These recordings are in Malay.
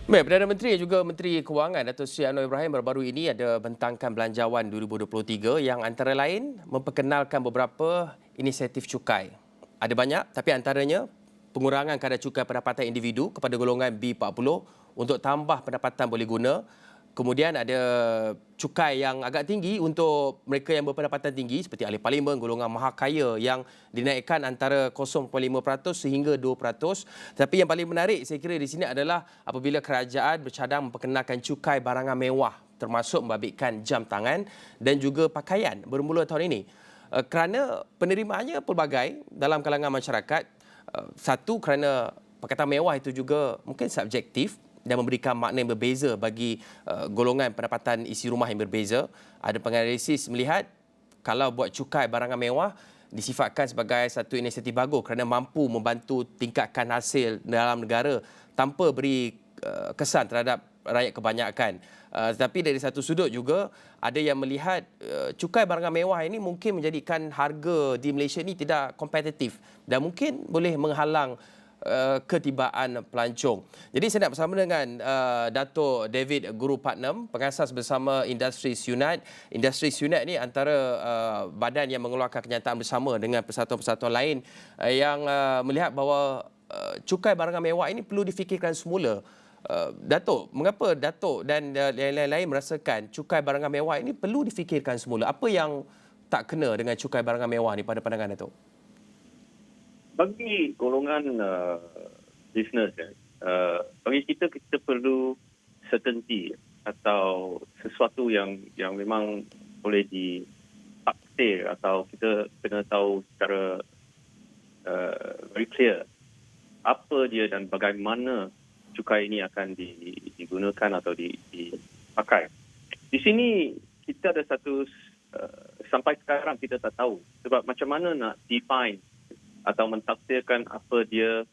Baik, Perdana Menteri dan juga Menteri Kewangan Datuk Seri Anwar Ibrahim baru-baru ini ada bentangkan Belanjawan 2023 yang antara lain memperkenalkan beberapa inisiatif cukai. Ada banyak, tapi antaranya pengurangan kadar cukai pendapatan individu kepada golongan B40 untuk tambah pendapatan boleh guna. Kemudian ada cukai yang agak tinggi untuk mereka yang berpendapatan tinggi seperti ahli parlimen, golongan maha kaya yang dinaikkan antara 0.5% sehingga 2%. Tapi yang paling menarik saya kira di sini adalah apabila kerajaan bercadang memperkenalkan cukai barangan mewah termasuk membabitkan jam tangan dan juga pakaian bermula tahun ini. Kerana penerimaannya pelbagai dalam kalangan masyarakat. Satu, kerana pakaian mewah itu juga mungkin subjektif dan memberikan makna yang berbeza bagi golongan pendapatan isi rumah yang berbeza. Ada penganalisis melihat kalau buat cukai barangan mewah disifatkan sebagai satu inisiatif bagus kerana mampu membantu tingkatkan hasil dalam negara tanpa beri kesan terhadap rakyat kebanyakan. Tetapi dari satu sudut juga ada yang melihat cukai barangan mewah ini mungkin menjadikan harga di Malaysia ini tidak kompetitif dan mungkin boleh menghalang ketibaan pelancong. Jadi saya nak bersama dengan Dato' David Guru Patnam, pengasas bersama Industries Unite. Industries Unite ni antara badan yang mengeluarkan kenyataan bersama dengan persatuan-persatuan lain yang melihat bahawa cukai barangan mewah ini perlu difikirkan semula. Datuk, mengapa Datuk dan yang lain-lain merasakan cukai barangan mewah ini perlu difikirkan semula? Apa yang tak kena dengan cukai barangan mewah ni pada pandangan Datuk? Bagi golongan bisnes, bagi kita perlu certainty atau sesuatu yang memang boleh ditaksir atau kita kena tahu secara very clear apa dia dan bagaimana cukai ini akan digunakan atau dipakai. Di sini kita ada satu sampai sekarang kita tak tahu sebab macam mana nak define atau mentafsirkan apa dia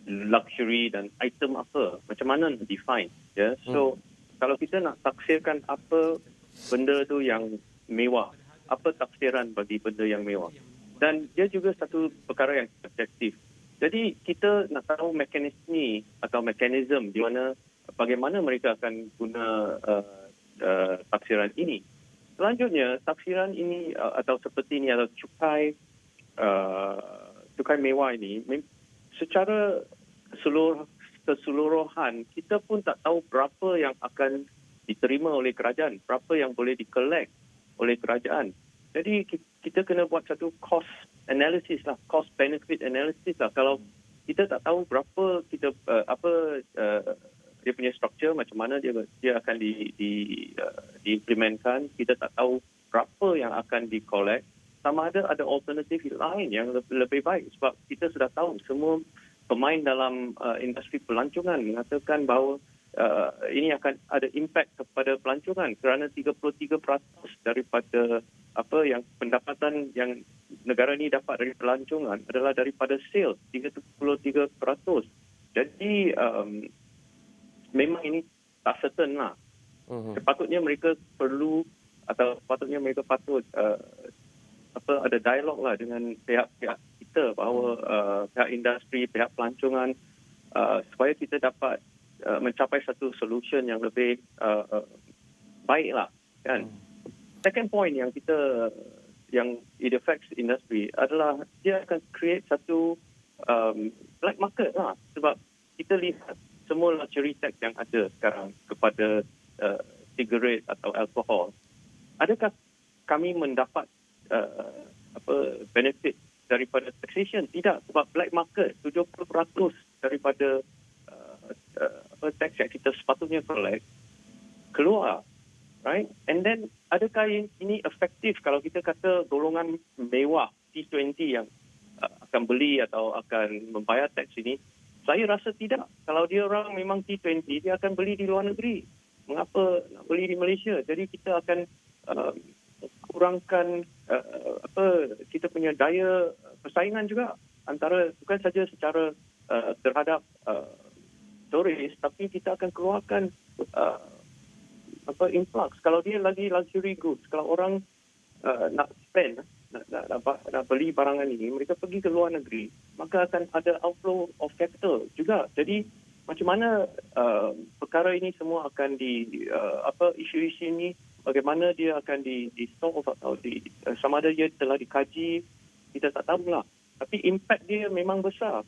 luxury dan item apa, macam mana nak define, ya. So kalau kita nak taksirkan apa benda tu yang mewah, apa tafsiran bagi benda yang mewah, dan dia juga satu perkara yang subjektif. Jadi kita nak tahu mekanisme atau mekanisme di mana bagaimana mereka akan guna tafsiran ini. Selanjutnya tafsiran ini atau seperti ini atau cukai mewah ini secara keseluruhan kita pun tak tahu berapa yang akan diterima oleh kerajaan, berapa yang boleh dikolek oleh kerajaan. Jadi kita kena buat satu cost analysis lah, cost benefit analysis lah. Kalau kita tak tahu berapa kita dia punya structure, macam mana dia akan diimplementkan, kita tak tahu berapa yang akan dikolek, sama ada alternatif lain yang lebih baik. Sebab kita sudah tahu semua pemain dalam industri pelancongan mengatakan bahawa ini akan ada impak kepada pelancongan kerana 33% daripada yang pendapatan yang negara ini dapat dari pelancongan adalah daripada sales, 33%. Jadi memang ini tak certain lah. Sepatutnya mereka perlu atau sepatutnya mereka patut ada dialog lah dengan pihak-pihak kita bahawa pihak industri, pihak pelancongan supaya kita dapat mencapai satu solution yang lebih baik lah, kan. Second point yang it affects industry adalah dia akan create satu black market lah, sebab kita lihat semua luxury tax yang ada sekarang kepada cigarette atau alkohol. Adakah kami mendapat benefit daripada taxation? Tidak, sebab black market 70% daripada tax yang kita sepatutnya collect keluar, right? And then adakah ini efektif kalau kita kata golongan mewah T20 yang akan beli atau akan membayar tax ini? Saya rasa tidak. Kalau dia orang memang T20, dia akan beli di luar negeri. Mengapa nak beli di Malaysia? Jadi kita akan kurangkan kita punya daya persaingan juga antara, bukan saja secara terhadap turis, tapi kita akan keluarkan influx. Kalau dia lagi luxury goods, kalau orang nak spend, nak beli barangan ini, mereka pergi ke luar negeri, maka akan ada outflow of capital juga. Jadi macam mana perkara ini semua akan isu-isu ini bagaimana dia akan di solve atau sama ada dia telah dikaji, kita tak tahulah. Tapi impact dia memang besar.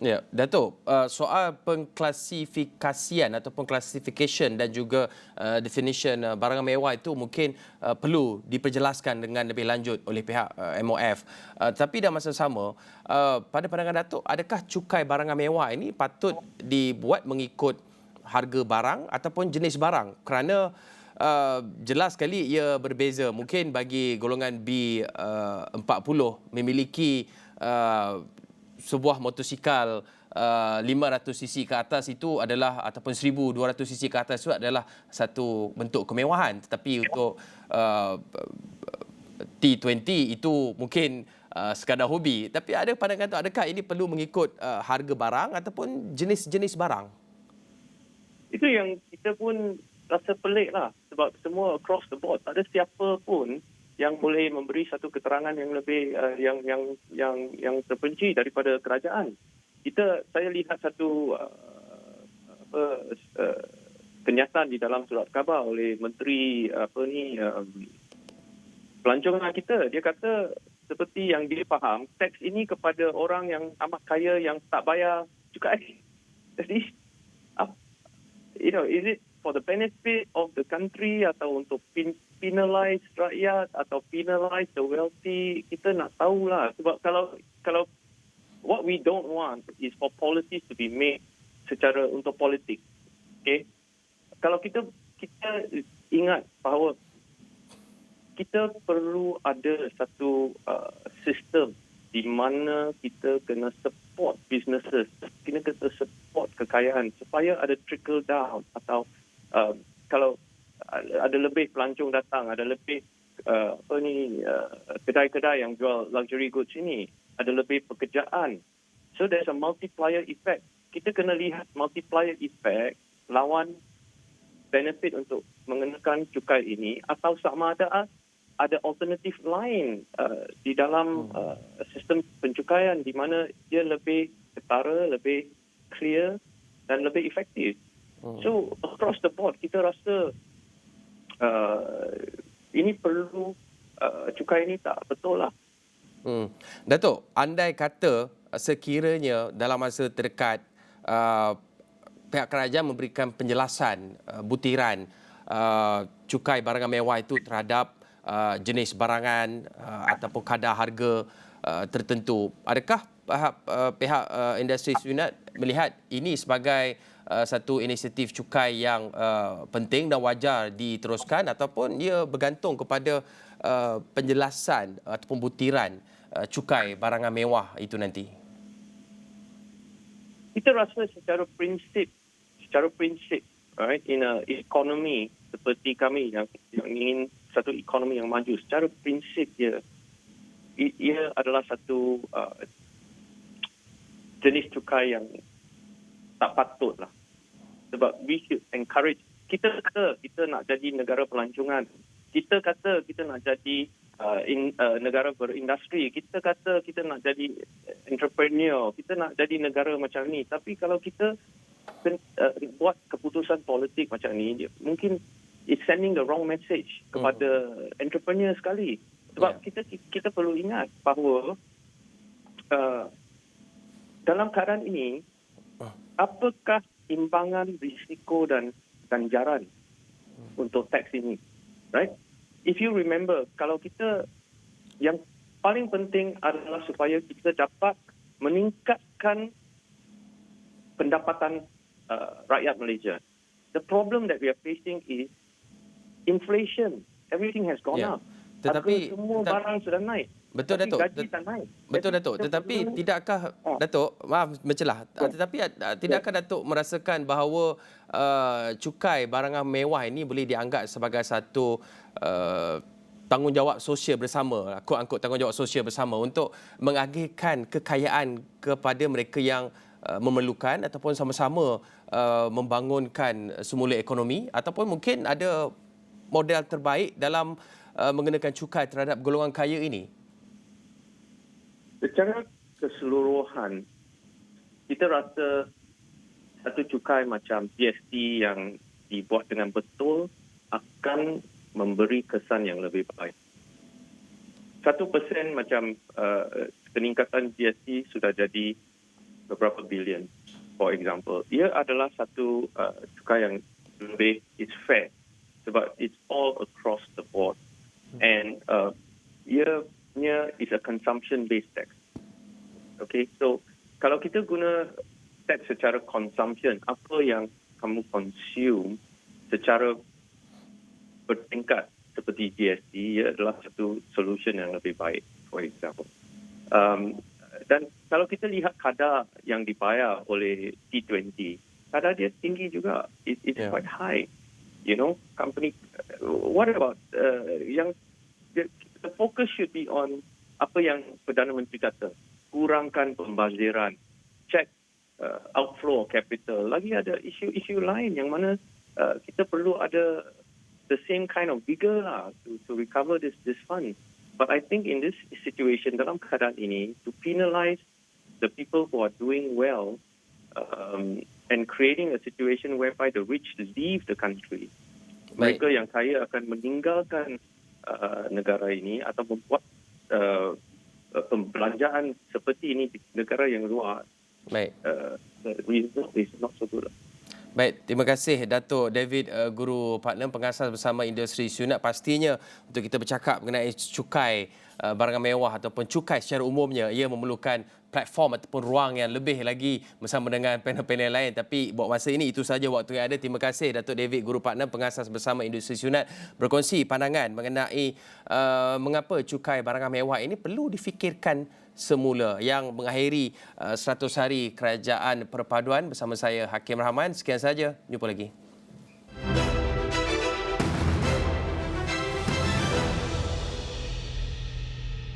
Ya, Datuk, soal pengklasifikasian ataupun classification dan juga definition barangan mewah itu mungkin perlu diperjelaskan dengan lebih lanjut oleh pihak MOF. Tapi dalam masa sama, pada pandangan Datuk, adakah cukai barangan mewah ini patut dibuat mengikut harga barang ataupun jenis barang? Kerana jelas sekali ia berbeza. Mungkin bagi golongan B40 memiliki sebuah motosikal 500cc ke atas itu adalah ataupun 1200cc ke atas itu adalah satu bentuk kemewahan, tetapi untuk T20 itu mungkin sekadar hobi. Tapi ada pandangan tu, adakah ini perlu mengikut harga barang ataupun jenis-jenis barang? Itu yang kita pun rasa pelik lah, sebab semua across the board, tak ada siapa pun yang boleh memberi satu keterangan yang lebih yang terperinci daripada kerajaan. Saya lihat satu kenyataan di dalam surat khabar oleh Menteri Pelancongan kita. Dia kata seperti yang dia faham, teks ini kepada orang yang amat kaya yang tak bayar cukai. Jadi, is it for the benefit of the country atau untuk penalize rakyat atau penalize the wealthy? Kita nak tahulah, sebab kalau what we don't want is for policies to be made secara untuk politik. Okay? Kalau kita ingat bahawa kita perlu ada satu sistem di mana kita kena support businesses, kita kena support kekayaan supaya ada trickle down atau kalau ada lebih pelancong datang, ada lebih kedai-kedai yang jual luxury goods ini, ada lebih pekerjaan. So there's a multiplier effect. Kita kena lihat multiplier effect lawan benefit untuk mengenakan cukai ini, atau sama ada alternatif lain di dalam sistem pencukaian di mana dia lebih ketara, lebih clear dan lebih efektif. So across the board kita rasa ini perlu cukai ini tak betul lah. Datuk, andai kata sekiranya dalam masa terdekat pihak kerajaan memberikan penjelasan butiran cukai barangan mewah itu terhadap jenis barangan ataupun kadar harga tertentu, adakah pihak industri Sunat melihat ini sebagai satu inisiatif cukai yang penting dan wajar diteruskan, ataupun ia bergantung kepada penjelasan ataupun butiran cukai barangan mewah itu nanti? Kita rasa secara prinsip, right, in a economy seperti kami yang ingin satu ekonomi yang maju, secara prinsip ia adalah satu jenis cukai yang tak patut lah. Sebab we should encourage, kita kata kita nak jadi negara pelancongan, kita kata kita nak jadi negara berindustri, kita kata kita nak jadi entrepreneur, kita nak jadi negara macam ni. Tapi kalau kita buat keputusan politik macam ni, mungkin it's sending the wrong message kepada entrepreneur sekali. Sebab kita perlu ingat bahawa dalam keadaan ini, apakah imbangan risiko dan ganjaran untuk teks ini, right? If you remember, kalau kita, yang paling penting adalah supaya kita dapat meningkatkan pendapatan rakyat Malaysia. The problem that we are facing is inflation. Everything has gone up. Tetapi semua barang sudah naik. Betul, tapi Datuk. Gaji tak naik. Betul, Datuk. Tetapi tidakkah, Datuk, maaf mencelah. Tetapi tidakkah Datuk merasakan bahawa cukai barangan mewah ini boleh dianggap sebagai satu tanggungjawab sosial bersama, quote-unquote tanggungjawab sosial bersama untuk mengagihkan kekayaan kepada mereka yang memerlukan, ataupun sama-sama membangunkan semula ekonomi, ataupun mungkin ada model terbaik dalam mengenakan cukai terhadap golongan kaya ini? Secara keseluruhan, kita rasa satu cukai macam GST yang dibuat dengan betul akan memberi kesan yang lebih baik. 1% macam peningkatan GST sudah jadi beberapa bilion, for example. Ia adalah satu cukai yang lebih is fair sebab it's all across the board. And ianya is a consumption-based tax. Okay, so kalau kita guna tax secara consumption, apa yang kamu consume secara bertingkat seperti GST, ia adalah satu solution yang lebih baik, for example. Dan kalau kita lihat kadar yang dibayar oleh T20, kadar dia tinggi juga. It's quite high. You know, company. What about the focus should be on apa yang Perdana Menteri kata, kurangkan pembaziran, check outflow capital. Lagi ada isu-isu lain yang mana kita perlu ada the same kind of vigor lah to recover this fund. But I think in this situation, dalam keadaan ini, to penalize the people who are doing well and creating a situation whereby the rich leave the country, mereka yang kaya akan meninggalkan negara ini atau membuat pembelanjaan seperti ini di negara yang luar. It's not so good. Baik, terima kasih Datuk David Guru Partner Pengasas bersama Industri Sunat. Pastinya untuk kita bercakap mengenai cukai barangan mewah ataupun cukai secara umumnya, ia memerlukan platform ataupun ruang yang lebih lagi bersama dengan panel-panel lain. Tapi buat masa ini itu saja waktu yang ada. Terima kasih Datuk David Guru Partner Pengasas bersama Industri Sunat berkongsi pandangan mengenai mengapa cukai barangan mewah ini perlu difikirkan semula, yang mengakhiri 100 hari Kerajaan Perpaduan bersama saya Hakim Rahman. Sekian saja, jumpa lagi.